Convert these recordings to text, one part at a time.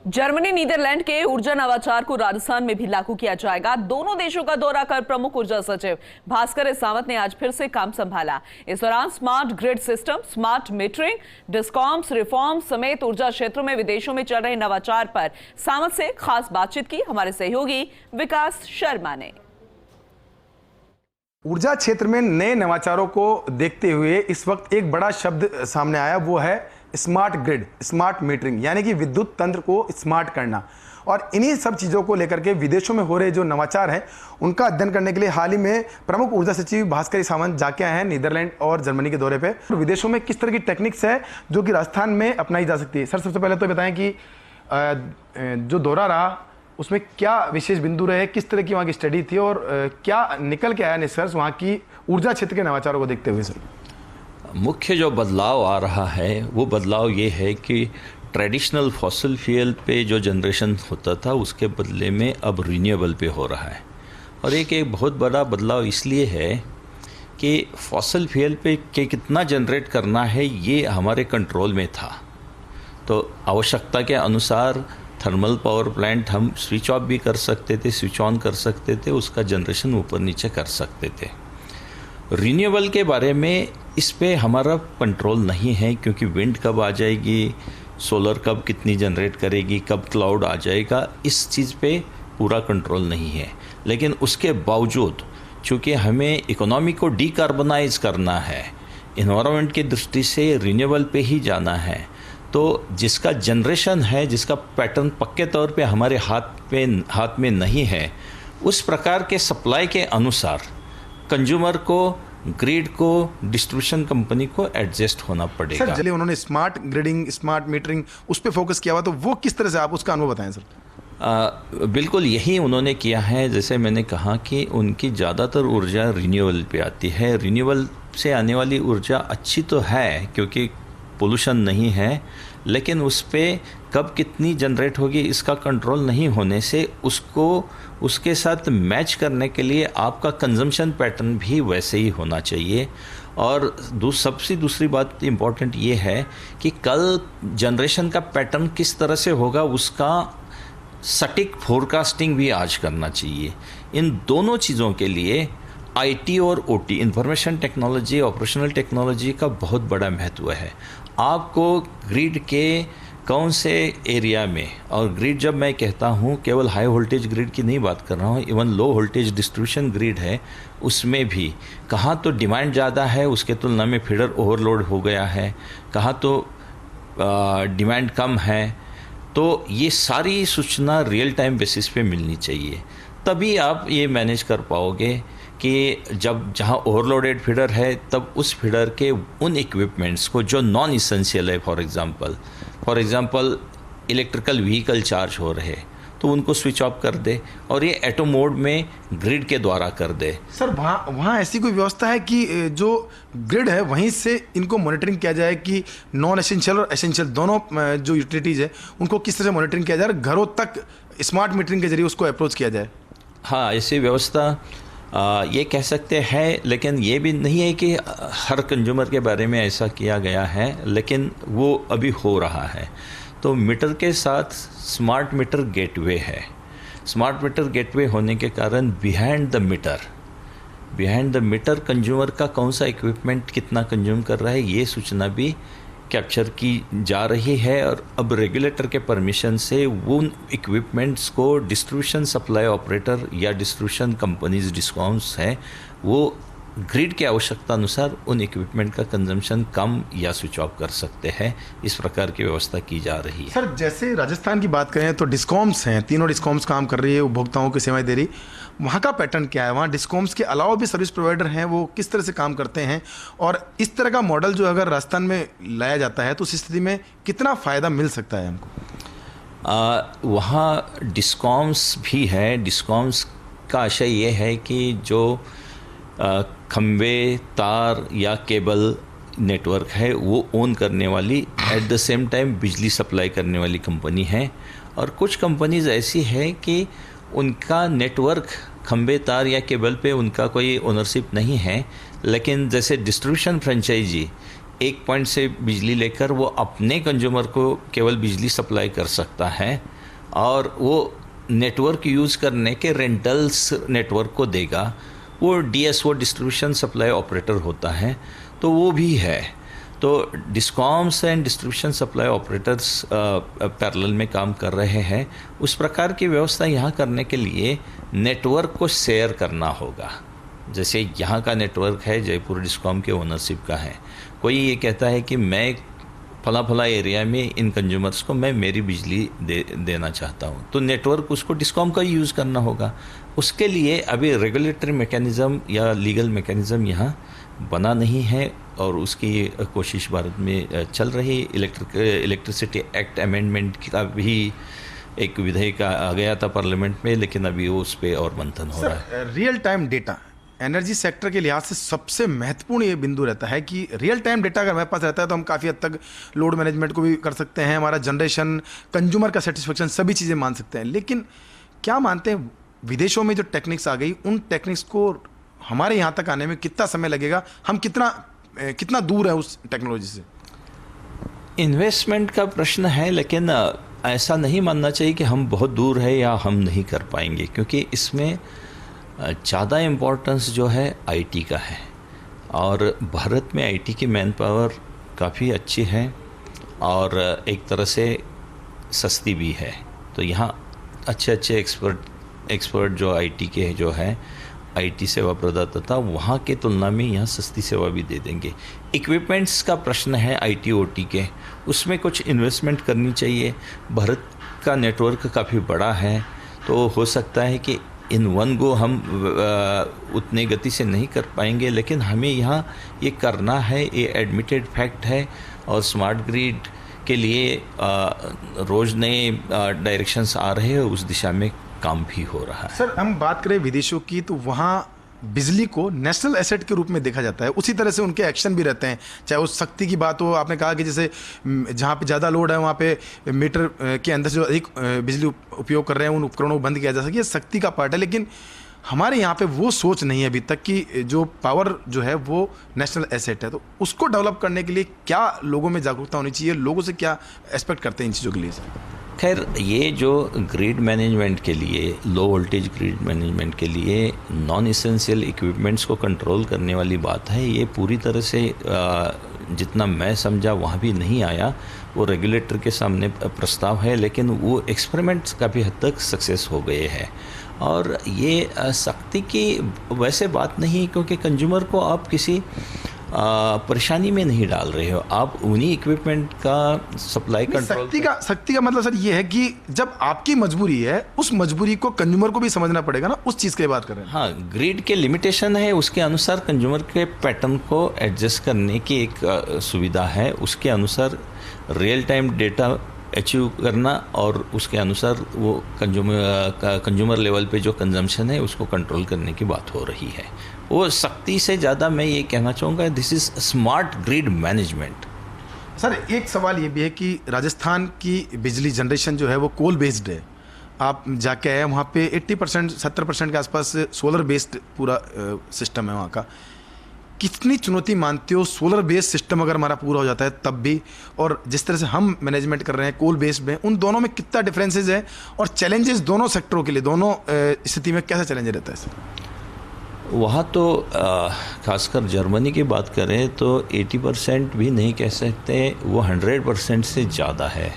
Germany Netherland के ऊर्जा नवाचार को राजस्थान में भी लागू किया जाएगा। दोनों देशों का दौरा कर प्रमुख ऊर्जा सचिव भास्कर सावंत ने आज फिर से काम संभाला। इस दौरान smart grid system, smart metering, discoms reform समेत ऊर्जा क्षेत्रों में विदेशों में चल रहे नवाचार पर सावंत से खास बातचीत की हमारे सहयोगी विकास शर्मा ने। ऊर्जा क्षेत्र में नए नवाचारों को देखते हुए इस वक्त एक बड़ा शब्द सामने आया, वो है स्मार्ट ग्रिड, स्मार्ट मीटरिंग, यानी कि विद्युत तंत्र को स्मार्ट करना। और इन्हीं सब चीज़ों को लेकर के विदेशों में हो रहे जो नवाचार हैं उनका अध्ययन करने के लिए हाल ही में प्रमुख ऊर्जा सचिव भास्कर सावंत जाके आए हैं नीदरलैंड और जर्मनी के दौरे पे। तो विदेशों में किस तरह की टेक्निक्स है जो कि राजस्थान में अपनाई जा सकती है। सर, सबसे पहले तो बताएं कि जो दौरा रहा उसमें क्या विशेष बिंदु रहे, किस तरह की वहाँ की स्टडी थी और क्या निकल के आया निष्कर्ष वहाँ की ऊर्जा क्षेत्र के नवाचारों को देखते हुए। सर, मुख्य जो बदलाव आ रहा है वो बदलाव ये है कि ट्रेडिशनल फॉसिल फ्यूल पे जो जनरेशन होता था उसके बदले में अब रिन्यूएबल पे हो रहा है। और एक बहुत बड़ा बदलाव इसलिए है कि फॉसिल फ्यूल पे के कितना जनरेट करना है ये हमारे कंट्रोल में था। तो आवश्यकता के अनुसार थर्मल पावर प्लांट हम स्विच ऑफ भी कर सकते थे, स्विच ऑन कर सकते थे, उसका जनरेशन ऊपर नीचे कर सकते थे। रिन्यूएबल के बारे में इस पे हमारा कंट्रोल नहीं है, क्योंकि विंड कब आ जाएगी, सोलर कब कितनी जनरेट करेगी, कब क्लाउड आ जाएगा, इस चीज़ पे पूरा कंट्रोल नहीं है। लेकिन उसके बावजूद चूँकि हमें इकोनॉमी को डीकार्बनाइज करना है, इन्वायरमेंट की दृष्टि से रिन्यूएबल पे ही जाना है, तो जिसका जनरेशन है, जिसका पैटर्न पक्के तौर पे हमारे हाथ में नहीं है, उस प्रकार के सप्लाई के अनुसार कंज्यूमर को, ग्रिड को, डिस्ट्रीब्यूशन कंपनी को एडजस्ट होना पड़ेगा। सर, चलिए उन्होंने स्मार्ट ग्रिडिंग, स्मार्ट मीटरिंग उस पर फोकस किया हुआ, तो वो किस तरह से, आप उसका अनुभव बताएं। सर, बिल्कुल यही उन्होंने किया है। जैसे मैंने कहा कि उनकी ज़्यादातर ऊर्जा रिन्यूएबल पे आती है। रिन्यूएबल से आने वाली ऊर्जा अच्छी तो है क्योंकि पोल्यूशन नहीं है, लेकिन उस पर कब कितनी जनरेट होगी इसका कंट्रोल नहीं होने से उसको उसके साथ मैच करने के लिए आपका कंजम्पशन पैटर्न भी वैसे ही होना चाहिए। और सबसे दूसरी बात इम्पॉर्टेंट ये है कि कल जनरेशन का पैटर्न किस तरह से होगा उसका सटीक फोरकास्टिंग भी आज करना चाहिए। इन दोनों चीज़ों के लिए आईटी और OT, information technology, operational technology का बहुत बड़ा महत्व है। आपको ग्रिड के कौन से एरिया में, और ग्रिड जब मैं कहता हूँ केवल हाई वोल्टेज ग्रिड की नहीं बात कर रहा हूँ, even low voltage distribution grid है, उसमें भी कहाँ तो डिमांड ज़्यादा है उसके तुलना में फीडर ओवरलोड हो गया है, कहाँ तो डिमांड कम है, तो ये सारी सूचना रियल टाइम बेसिस पे मिलनी चाहिए। तभी आप ये मैनेज कर पाओगे कि जब जहाँ ओवरलोडेड फीडर है तब उस फीडर के उन इक्विपमेंट्स को जो नॉन इसेंशियल है, for example electrical vehicle charge हो रहे, तो उनको स्विच ऑफ कर दे और ये ऑटो मोड में ग्रिड के द्वारा कर दे। सर, वहाँ ऐसी कोई व्यवस्था है कि जो ग्रिड है वहीं से इनको मॉनिटरिंग किया जाए कि नॉन एसेंशियल और एसेंशियल दोनों जो यूटिलिटीज़ है उनको किस तरह से मॉनिटरिंग किया जाए, घरों तक स्मार्ट मीटरिंग के जरिए उसको अप्रोच किया जाए। हाँ, ऐसी व्यवस्था ये कह सकते हैं, लेकिन ये भी नहीं है कि हर कंज्यूमर के बारे में ऐसा किया गया है, लेकिन वो अभी हो रहा है। तो मीटर के साथ स्मार्ट मीटर गेटवे है। स्मार्ट मीटर गेटवे होने के कारण बिहाइंड द मीटर कंज्यूमर का कौन सा इक्विपमेंट कितना कंज्यूम कर रहा है ये सूचना भी कैप्चर की जा रही है। और अब रेगुलेटर के परमिशन से उन इक्विपमेंट्स को डिस्ट्रीब्यूशन सप्लाई ऑपरेटर या डिस्ट्रीब्यूशन कंपनीज, डिस्कॉम्स हैं, वो ग्रिड की आवश्यकता अनुसार उन इक्विपमेंट का कंजम्पशन कम या स्विच ऑफ कर सकते हैं। इस प्रकार की व्यवस्था की जा रही है। सर, जैसे राजस्थान की बात करें तो डिस्कॉम्स हैं, तीनों डिस्कॉम्स काम कर रही है, उपभोक्ताओं की सेवाएं दे रही। वहाँ का पैटर्न क्या है? वहाँ डिस्कॉम्स के अलावा भी सर्विस प्रोवाइडर हैं, वो किस तरह से काम करते हैं? और इस तरह का मॉडल जो अगर राजस्थान में लाया जाता है तो उस स्थिति में कितना फ़ायदा मिल सकता है हमको? वहाँ डिस्कॉम्स भी है। डिस्कॉम्स का आशय ये है कि जो खंबे, तार या केबल नेटवर्क है वो ओन करने वाली, एट द सेम टाइम बिजली सप्लाई करने वाली कंपनी है। और कुछ कंपनीज ऐसी है कि उनका नेटवर्क खंबे, तार या केबल पे उनका कोई ओनरशिप नहीं है, लेकिन जैसे डिस्ट्रीब्यूशन फ्रेंचाइजी एक पॉइंट से बिजली लेकर वो अपने कंज्यूमर को केवल बिजली सप्लाई कर सकता है और वो नेटवर्क यूज़ करने के रेंटल्स नेटवर्क को देगा। वो DSO डिस्ट्रीब्यूशन सप्लाई ऑपरेटर होता है, तो वो भी है। तो discoms and distribution supply operators parallel में काम कर रहे हैं। उस प्रकार की व्यवस्था यहाँ करने के लिए नेटवर्क को शेयर करना होगा। जैसे यहाँ का नेटवर्क है, जयपुर डिस्कॉम के ओनरशिप का है। कोई ये कहता है कि मैं फला एरिया में इन कंज्यूमर्स को मैं मेरी बिजली देना चाहता हूँ, तो नेटवर्क उसको डिस्कॉम का यूज़ करना होगा। उसके लिए अभी रेगुलेटरी मैकेनिज़्म या लीगल मैकेनिज़्म यहाँ बना नहीं है, और उसकी कोशिश भारत में चल रही। इलेक्ट्रिसिटी एक्ट अमेंडमेंट का भी एक विधेयक आ गया था पार्लियामेंट में, लेकिन अभी वो उस पर और मंथन हो रहा है। Real time data energy sector के लिहाज से सबसे महत्वपूर्ण ये बिंदु रहता है कि रियल टाइम डेटा अगर हमारे पास रहता है तो हम काफ़ी हद तक लोड मैनेजमेंट को भी कर सकते हैं, हमारा जनरेशन, कंज्यूमर का सेटिस्फेक्शन, सभी चीज़ें मान सकते हैं। लेकिन क्या मानते हैं विदेशों में जो टेक्निक्स आ गई, उन टेक्निक्स को हमारे यहाँ तक आने में कितना समय लगेगा? हम कितना दूर है उस टेक्नोलॉजी से? इन्वेस्टमेंट का प्रश्न है, लेकिन ऐसा नहीं मानना चाहिए कि हम बहुत दूर है या हम नहीं कर पाएंगे, क्योंकि इसमें ज़्यादा इम्पोर्टेंस जो है आईटी का है, और भारत में आईटी की मैन पावर काफ़ी अच्छी है और एक तरह से सस्ती भी है। तो यहाँ अच्छे एक्सपर्ट जो आईटी के जो है, आईटी सेवा प्रदाता, वहाँ के तुलना में यहाँ सस्ती सेवा भी दे देंगे। इक्विपमेंट्स का प्रश्न है आईटी ओटी के, उसमें कुछ इन्वेस्टमेंट करनी चाहिए। भारत का नेटवर्क काफ़ी बड़ा है, तो हो सकता है कि इन वन गो हम उतने गति से नहीं कर पाएंगे, लेकिन हमें यहाँ ये करना है, ये एडमिटेड फैक्ट है। और स्मार्ट ग्रिड के लिए रोज़ नए डायरेक्शंस आ रहे हैं, उस दिशा में काम भी हो रहा है। सर, हम बात करें विदेशों की, तो वहाँ बिजली को नेशनल एसेट के रूप में देखा जाता है। उसी तरह से उनके एक्शन भी रहते हैं, चाहे उस शक्ति की बात हो। आपने कहा कि जैसे जहाँ पे ज़्यादा लोड है वहाँ पे मीटर के अंदर जो अधिक बिजली उपयोग कर रहे हैं, उन उपकरणों को बंद किया जा सके, ये शक्ति का पार्ट है। लेकिन हमारे यहाँ पे वो सोच नहीं है अभी तक कि जो पावर जो है वो नेशनल एसेट है। तो उसको डेवलप करने के लिए क्या लोगों में जागरूकता होनी चाहिए? लोगों से क्या एक्सपेक्ट करते हैं इन चीज़ों के लिए? खैर, ये जो ग्रिड मैनेजमेंट के लिए, लो वोल्टेज ग्रिड मैनेजमेंट के लिए नॉन इसेंशियल इक्विपमेंट्स को कंट्रोल करने वाली बात है, ये पूरी तरह से जितना मैं समझा वहाँ भी नहीं आया। वो रेगुलेटर के सामने प्रस्ताव है, लेकिन वो एक्सपेरिमेंट्स काफ़ी हद तक सक्सेस हो गए हैं। और ये शक्ति की वैसे बात नहीं, क्योंकि कंज्यूमर को आप किसी परेशानी में नहीं डाल रहे हो, आप उन्हीं इक्विपमेंट का सप्लाई कंट्रोल। शक्ति का मतलब सर ये है कि जब आपकी मजबूरी है, उस मजबूरी को कंज्यूमर को भी समझना पड़ेगा ना, उस चीज़ की बात कर रहे हैं। हाँ, ग्रिड के लिमिटेशन है, उसके अनुसार कंज्यूमर के पैटर्न को एडजस्ट करने की एक सुविधा है। उसके अनुसार रियल टाइम डेटा अचीव करना, और उसके अनुसार वो कंज्यूमर लेवल पे जो कंजम्पशन है उसको कंट्रोल करने की बात हो रही है। वो शक्ति से ज़्यादा मैं ये कहना चाहूँगा, this is smart grid management. Sir, एक सवाल ये भी है कि राजस्थान की बिजली जनरेशन जो है वो कोल बेस्ड है। आप जाके आए, वहाँ पे 80% 70% के आसपास सोलर बेस्ड पूरा सिस्टम है वहाँ का। कितनी चुनौती मानते हो स्लोलर बेस्ड सिस्टम अगर हमारा पूरा हो जाता है तब भी, और जिस तरह से हम मैनेजमेंट कर रहे हैं कोल बेस्ड में, उन दोनों में कितना डिफरेंसेस है और चैलेंजेस दोनों सेक्टरों के लिए, दोनों स्थिति में कैसा चैलेंज रहता है सर? वहाँ तो खासकर जर्मनी की बात करें तो 80% भी नहीं कह सकते, वो 100% से ज़्यादा है।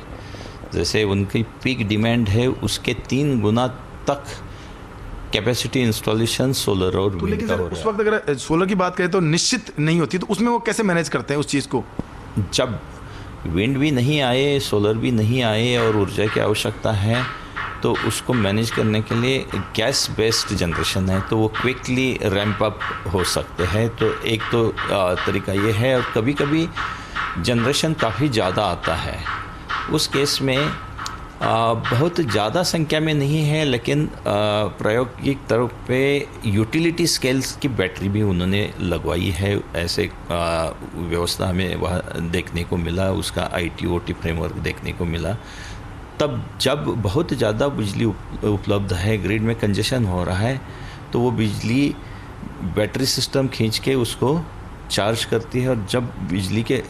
जैसे उनकी पीक डिमांड है उसके 3 गुना तक कैपेसिटी इंस्टॉलेशन सोलर और विंड का हो रहा है। उस वक्त अगर सोलर की बात करें तो निश्चित नहीं होती, तो उसमें वो कैसे मैनेज करते हैं उस चीज़ को? जब विंड भी नहीं आए, सोलर भी नहीं आए और ऊर्जा की आवश्यकता है, तो उसको मैनेज करने के लिए गैस बेस्ड जनरेशन है, तो वो क्विकली रैंप अप हो सकते हैं। तो एक तो तरीका ये है। और कभी कभी जनरेशन काफ़ी ज़्यादा आता है, उस केस में बहुत ज़्यादा संख्या में नहीं है, लेकिन प्रायोगिक तौर पे यूटिलिटी स्केल्स की बैटरी भी उन्होंने लगवाई है। ऐसे व्यवस्था हमें वहाँ देखने को मिला, उसका ITOT फ्रेमवर्क देखने को मिला। तब जब बहुत ज़्यादा बिजली उपलब्ध है, ग्रिड में कंजेशन हो रहा है, तो वो बिजली बैटरी सिस्टम खींच के उसको चार्ज करती है, और जब बिजली के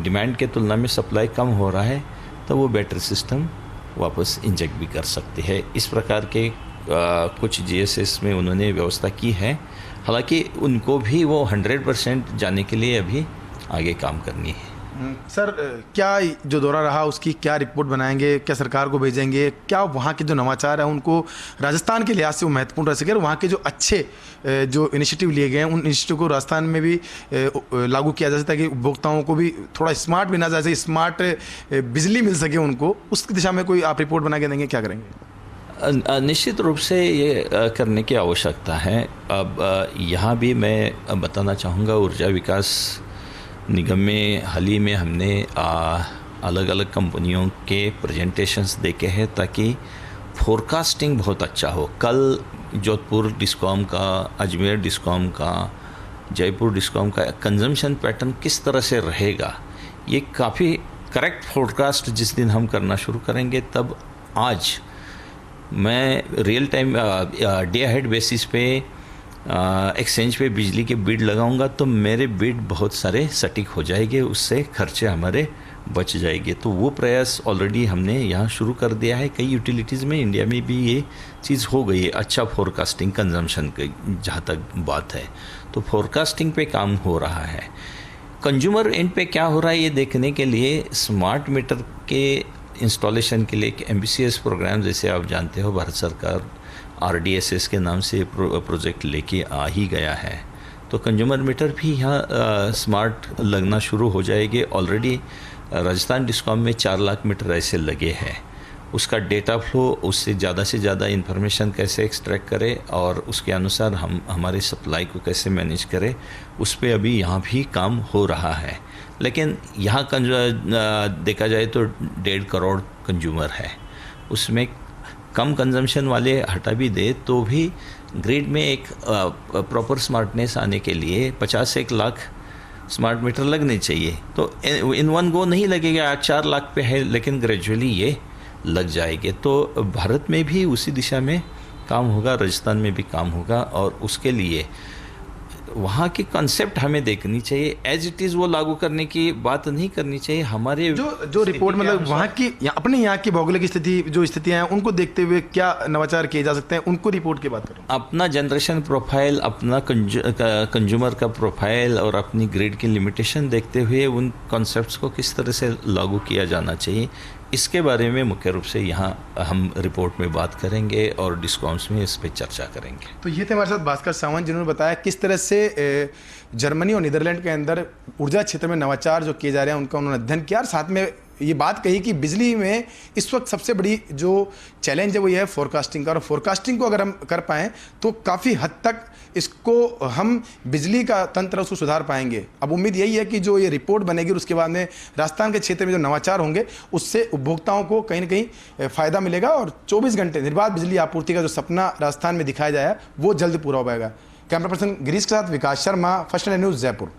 डिमांड के तुलना में सप्लाई कम हो रहा है तो वो बैटरी सिस्टम वापस इंजेक्ट भी कर सकते हैं। इस प्रकार के कुछ जीएसएस में उन्होंने व्यवस्था की है। हालांकि उनको भी वो 100% जाने के लिए अभी आगे काम करनी है। सर, क्या जो दौरा रहा उसकी क्या रिपोर्ट बनाएंगे, क्या सरकार को भेजेंगे, क्या वहाँ के जो नवाचार हैं उनको राजस्थान के लिहाज से वो महत्वपूर्ण रह सके और वहाँ के जो अच्छे जो इनिशिएटिव लिए गए हैं उन इनिशिएटिव को राजस्थान में भी लागू किया जा सके ताकि उपभोक्ताओं को भी थोड़ा स्मार्ट भी ना जैसे स्मार्ट बिजली मिल सके उनको, उस दिशा में कोई आप रिपोर्ट बना के देंगे, क्या करेंगे? निश्चित रूप से ये करने की आवश्यकता है। अब यहाँ भी मैं बताना चाहूँगा, ऊर्जा विकास निगम में हाल ही में हमने अलग अलग कंपनियों के प्रेजेंटेशंस देखे हैं ताकि फोरकास्टिंग बहुत अच्छा हो। कल जोधपुर डिस्कॉम का, अजमेर डिस्कॉम का, जयपुर डिस्कॉम का कंजम्पशन पैटर्न किस तरह से रहेगा, ये काफ़ी करेक्ट फोरकास्ट जिस दिन हम करना शुरू करेंगे, तब आज मैं real time day ahead basis पे एक्सचेंज पे बिजली के बिड लगाऊंगा तो मेरे बिड बहुत सारे सटीक हो जाएंगे, उससे खर्चे हमारे बच जाएंगे। तो वो प्रयास ऑलरेडी हमने यहाँ शुरू कर दिया है। कई यूटिलिटीज़ में इंडिया में भी ये चीज़ हो गई है, अच्छा फोरकास्टिंग कंजम्पशन की जहाँ तक बात है, तो फोरकास्टिंग पे काम हो रहा है। कंज्यूमर एंड पे क्या हो रहा है ये देखने के लिए स्मार्ट मीटर के इंस्टॉलेशन के लिए एक एम्बिशियस प्रोग्राम, जैसे आप जानते हो भारत सरकार RDSS के नाम से प्रोजेक्ट लेके आ ही गया है। तो कंज्यूमर मीटर भी यहाँ स्मार्ट लगना शुरू हो जाएंगे। ऑलरेडी राजस्थान डिस्कॉम में 4 लाख मीटर ऐसे लगे हैं। उसका डेटा फ्लो, उससे ज़्यादा इन्फॉर्मेशन कैसे एक्सट्रैक्ट करें और उसके अनुसार हम हमारे सप्लाई को कैसे मैनेज करें, उस पर अभी यहाँ भी काम हो रहा है। लेकिन यहाँ देखा जाए तो 1.5 करोड़ कंज्यूमर है, उसमें कम कंजम्पशन वाले हटा भी दे तो भी ग्रिड में एक प्रॉपर स्मार्टनेस आने के लिए 50-1 लाख स्मार्ट मीटर लगने चाहिए। तो इन वन गो नहीं लगेगा, 4 लाख पे है, लेकिन ग्रेजुअली ये लग जाएंगे। तो भारत में भी उसी दिशा में काम होगा, राजस्थान में भी काम होगा और उसके लिए वहाँ की कॉन्सेप्ट हमें देखनी चाहिए। एज इट इज़ वो लागू करने की बात नहीं करनी चाहिए। हमारे जो रिपोर्ट मतलब वहाँ की अपने यहाँ की भौगोलिक स्थिति, जो स्थितियाँ हैं उनको देखते हुए क्या नवाचार किए जा सकते हैं, उनको रिपोर्ट की बात करें। अपना जनरेशन प्रोफाइल, अपना कंज्यूमर का प्रोफाइल और अपनी ग्रिड की लिमिटेशन देखते हुए उन कॉन्सेप्ट्स को किस तरह से लागू किया जाना चाहिए, इसके बारे में मुख्य रूप से यहाँ हम रिपोर्ट में बात करेंगे और डिस्कॉम्स में इस पर चर्चा करेंगे। तो ये थे हमारे साथ भास्कर सावंत, जिन्होंने बताया किस तरह से जर्मनी और नीदरलैंड के अंदर ऊर्जा क्षेत्र में नवाचार जो किए जा रहे हैं उनका उन्होंने अध्ययन किया और साथ में ये बात कही कि बिजली में इस वक्त सबसे बड़ी जो चैलेंज है वो ये है फोरकास्टिंग का, और फोरकास्टिंग को अगर हम कर पाएँ तो काफ़ी हद तक इसको हम बिजली का तंत्र उसको सुधार पाएंगे। अब उम्मीद यही है कि जो ये रिपोर्ट बनेगी और उसके बाद में राजस्थान के क्षेत्र में जो नवाचार होंगे उससे उपभोक्ताओं को कहीं ना कहीं फ़ायदा मिलेगा और 24 घंटे निर्बाध बिजली आपूर्ति का जो सपना राजस्थान में दिखाया जाए वो जल्द पूरा हो पाएगा। कैमरा पर्सन गिरीश के साथ विकास शर्मा, फर्स्ट न्यूज़, जयपुर।